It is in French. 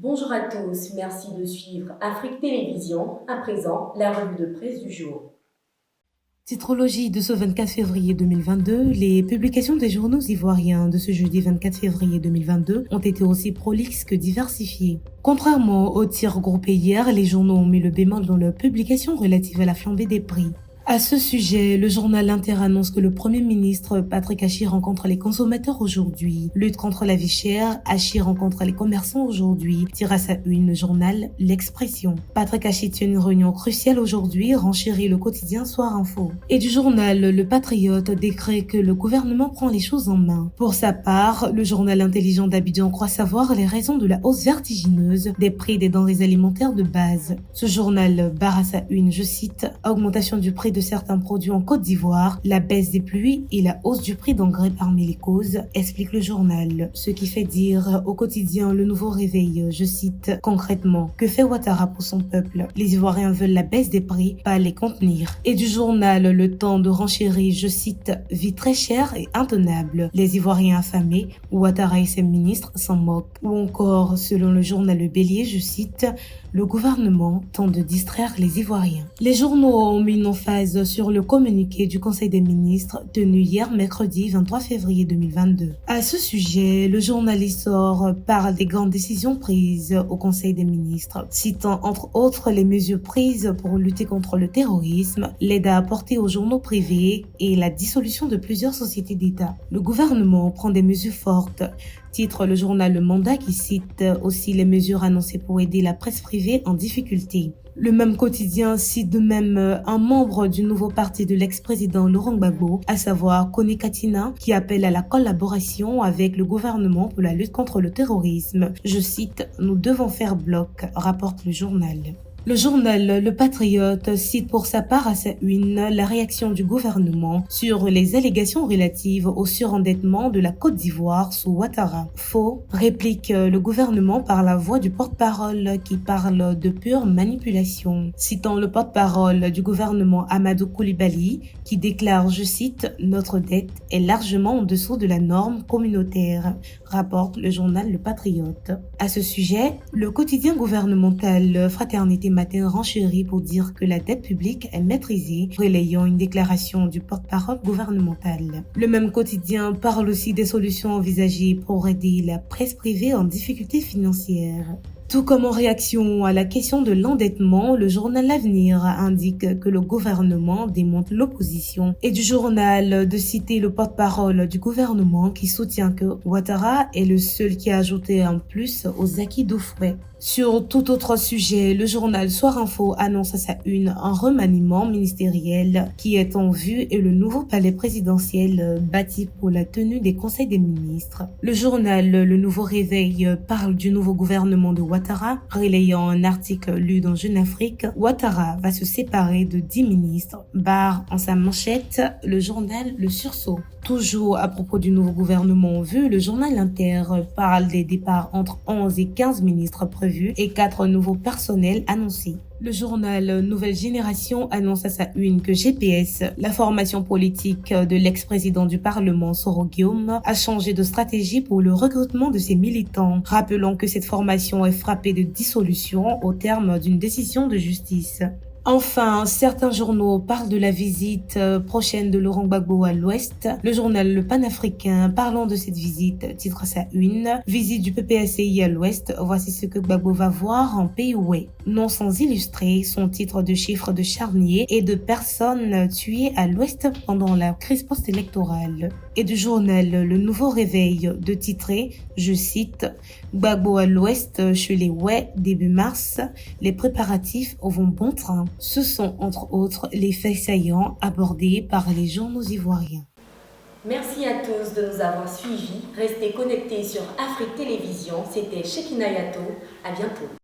Bonjour à tous, merci de suivre Afrique Télévision. À présent, la revue de presse du jour. Titrologie de ce 24 février 2022, les publications des journaux ivoiriens de ce jeudi 24 février 2022 ont été aussi prolixes que diversifiées. Contrairement aux tirs groupés hier, les journaux ont mis le bémol dans leurs publications relatives à la flambée des prix. À ce sujet, le journal Inter annonce que le Premier ministre Patrick Hachi rencontre les consommateurs aujourd'hui. Lutte contre la vie chère, Hachi rencontre les commerçants aujourd'hui. Tire à sa une le journal L'Expression. Patrick Hachi tient une réunion cruciale aujourd'hui, renchérit le quotidien Soir Info. Et du journal Le Patriote décret que le gouvernement prend les choses en main. Pour sa part, le journal intelligent d'Abidjan croit savoir les raisons de la hausse vertigineuse des prix des denrées alimentaires de base. Ce journal barre à sa une, je cite, augmentation du prix de certains produits en Côte d'Ivoire, la baisse des pluies et la hausse du prix d'engrais parmi les causes, explique le journal. Ce qui fait dire au quotidien Le Nouveau Réveil, je cite, concrètement, que fait Ouattara pour son peuple? Les Ivoiriens veulent la baisse des prix, pas les contenir. Et du journal Le Temps de renchérir, je cite, vie très chère et intenable. Les Ivoiriens affamés, Ouattara et ses ministres s'en moquent. Ou encore, selon le journal Le Bélier, je cite, le gouvernement tente de distraire les Ivoiriens. Les journaux ont mis une emphase sur le communiqué du Conseil des ministres tenu hier mercredi 23 février 2022. À ce sujet, le journal Essor parle des grandes décisions prises au Conseil des ministres, citant entre autres les mesures prises pour lutter contre le terrorisme, l'aide à apporter aux journaux privés et la dissolution de plusieurs sociétés d'État. Le gouvernement prend des mesures fortes, titre le journal Le Mandat qui cite aussi les mesures annoncées pour aider la presse privée en difficulté. Le même quotidien cite de même un membre du nouveau parti de l'ex-président Laurent Gbagbo, à savoir Kone Katina, qui appelle à la collaboration avec le gouvernement pour la lutte contre le terrorisme. Je cite, nous devons faire bloc, rapporte le journal. Le journal Le Patriote cite pour sa part à sa une la réaction du gouvernement sur les allégations relatives au surendettement de la Côte d'Ivoire sous Ouattara. Faux, réplique le gouvernement par la voix du porte-parole qui parle de pure manipulation. Citant le porte-parole du gouvernement Amadou Koulibaly qui déclare, je cite, notre dette est largement en dessous de la norme communautaire, rapporte le journal Le Patriote. À ce sujet, le quotidien gouvernemental Fraternité Matin renchérit pour dire que la dette publique est maîtrisée, relayant une déclaration du porte-parole gouvernemental. Le même quotidien parle aussi des solutions envisagées pour aider la presse privée en difficulté financière. Tout comme en réaction à la question de l'endettement, le journal L'Avenir indique que le gouvernement démonte l'opposition et du journal de citer le porte-parole du gouvernement qui soutient que Ouattara est le seul qui a ajouté un plus aux acquis d'Oufoué. Sur tout autre sujet, le journal Soir Info annonce à sa une un remaniement ministériel qui est en vue et le nouveau palais présidentiel bâti pour la tenue des conseils des ministres. Le journal Le Nouveau Réveil parle du nouveau gouvernement de Ouattara, relayant un article lu dans Jeune Afrique. Ouattara va se séparer de 10 ministres, barre en sa manchette le journal Le Sursaut. Toujours à propos du nouveau gouvernement en vue, le journal Inter parle des départs entre 11 et 15 ministres prévus et 4 nouveaux personnels annoncés. Le journal Nouvelle Génération annonce à sa une que GPS, la formation politique de l'ex-président du Parlement Soro Guillaume, a changé de stratégie pour le recrutement de ses militants, rappelant que cette formation est frappée de dissolution au terme d'une décision de justice. Enfin, certains journaux parlent de la visite prochaine de Laurent Gbagbo à l'Ouest. Le journal Le Panafricain, parlant de cette visite, titre à sa une, visite du PPACI à l'Ouest, voici ce que Gbagbo va voir en pays ouest. Non sans illustrer son titre de chiffres de charniers et de personnes tuées à l'Ouest pendant la crise post-électorale. Et du journal Le Nouveau Réveil de titrer, je cite, Gbagbo à l'Ouest chez les Ouest début mars, les préparatifs vont bon train. Ce sont entre autres les faits saillants abordés par les journaux ivoiriens. Merci à tous de nous avoir suivis. Restez connectés sur Afrique Télévision. C'était Shekina Yato. À bientôt.